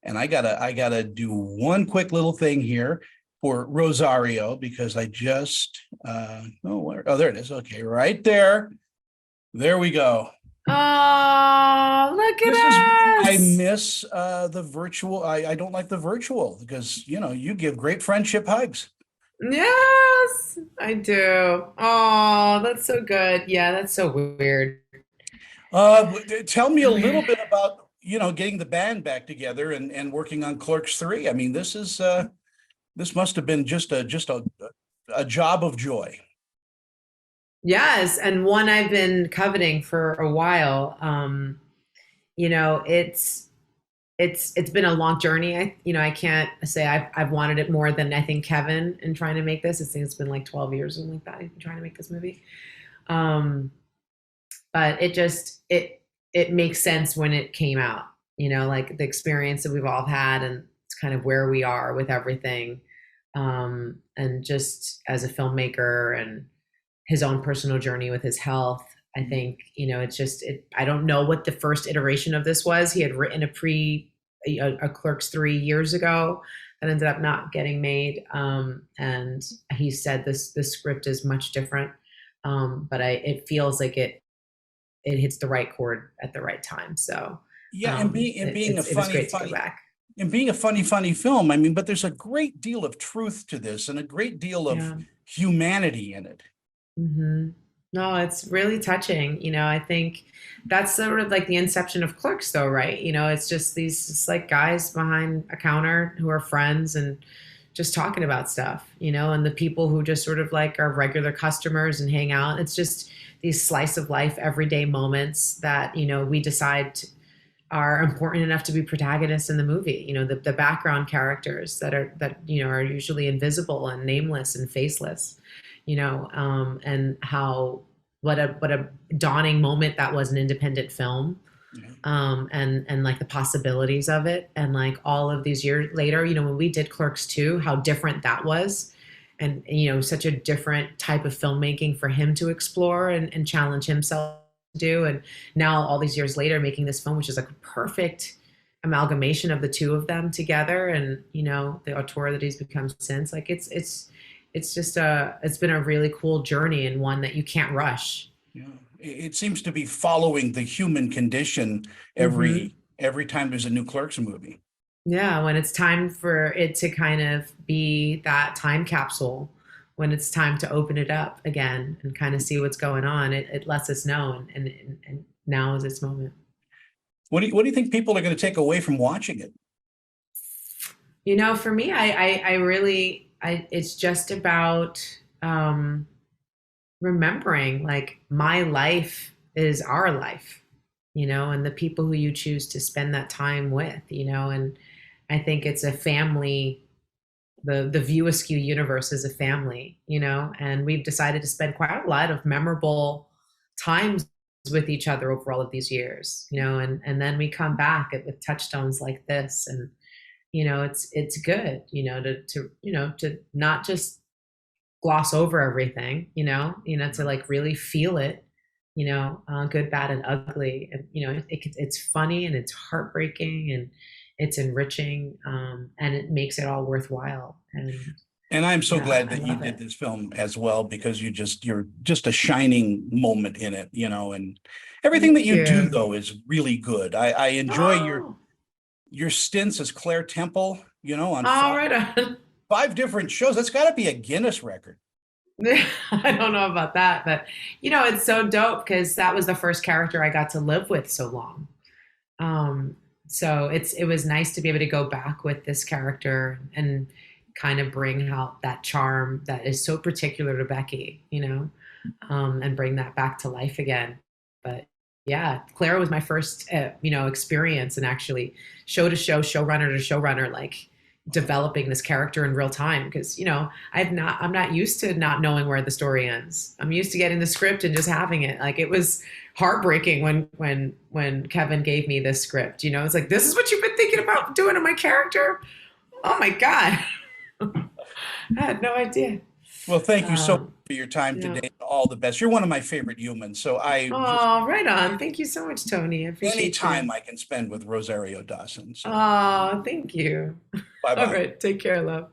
And I gotta do one quick little thing here for Rosario because I just there it is. Okay, right there. There we go. Oh, look This is why at I us. miss the virtual. I don't like the virtual because you give great friendship hugs. Yes, I do. Oh, that's so good. Yeah, that's so weird. Tell me a little Weird. bit about getting the band back together and working on Clerks 3. I mean, this must have been just a job of joy. Yes, and one I've been coveting for a while. You know, it's been a long journey. I can't say I've wanted it more than I think Kevin in trying to make this. I think it's been like 12 years or something like that. I've been trying to make this movie. Um, but it makes sense when it came out, like the experience that we've all had, and it's kind of where we are with everything. And just as a filmmaker and his own personal journey with his health, I think, it's just I don't know what the first iteration of this was. He had written a Clerks 3 years ago that ended up not getting made. And he said this script is much different. But it feels like it hits the right chord at the right time. So Yeah, and being a it was funny, great to go funny back. and being a funny film. I mean, but there's a great deal of truth to this and a great deal of Yeah. humanity in it. Hmm. No, it's really touching. I think that's sort of like the inception of Clerks, though, right? It's just these just like guys behind a counter who are friends and just talking about stuff, and the people who just sort of like are regular customers and hang out. It's just these slice of life, everyday moments that, we decide are important enough to be protagonists in the movie. The background characters that are usually invisible and nameless and faceless. And how what a dawning moment that was an independent film. Yeah. And like the possibilities of it, and like all of these years later, when we did Clerks 2, how different that was, and such a different type of filmmaking for him to explore and challenge himself to do. And now all these years later making this film, which is like a perfect amalgamation of the two of them together, and the auteur that he's become since, like it's been a really cool journey, and one that you can't rush. Yeah. It seems to be following the human condition Hmm. every time there's a new Clerks movie. Yeah, when it's time for it to kind of be that time capsule, when it's time to open it up again and kind of see what's going on, it lets us know, and now is its moment. What do you think people are going to take away from watching it? For me, I really, it's just about um, remembering like my life is our life, and the people who you choose to spend that time with, and I think it's a family. The View Askew universe is a family, and we've decided to spend quite a lot of memorable times with each other over all of these years, and then we come back with touchstones like this, and it's good, to not just gloss over everything, to like really feel it, good, bad, and ugly. And, it's funny and it's heartbreaking and it's enriching, and it makes it all worthwhile. And And I'm so yeah, glad I that you love did it. this film as well because you're just a shining moment in it, and everything that Thank you do you. though is really good. I enjoy Oh, your stints as Claire Temple, on all right on. five different shows. That's got to be a Guinness record. I don't know about that, but it's so dope because that was the first character I got to live with so long. Um, so it was nice to be able to go back with this character and kind of bring out that charm that is so particular to Becky, and bring that back to life again. But yeah, Clara was my first, experience, and actually show to show, showrunner to showrunner, like developing this character in real time. Because I'm not used to not knowing where the story ends. I'm used to getting the script and just having it. Like, it was heartbreaking when Kevin gave me this script. It's like, this is what you've been thinking about doing to my character. Oh my god, I had no idea. Well, thank you so much Um, for your time Yeah. today. All the best. You're one of my favorite humans. So I just, Oh, right on. Thank you so much, Tony. I any appreciate time you. I can spend with Rosario Dawson. So Oh, thank you. bye All bye. right. Take care, love.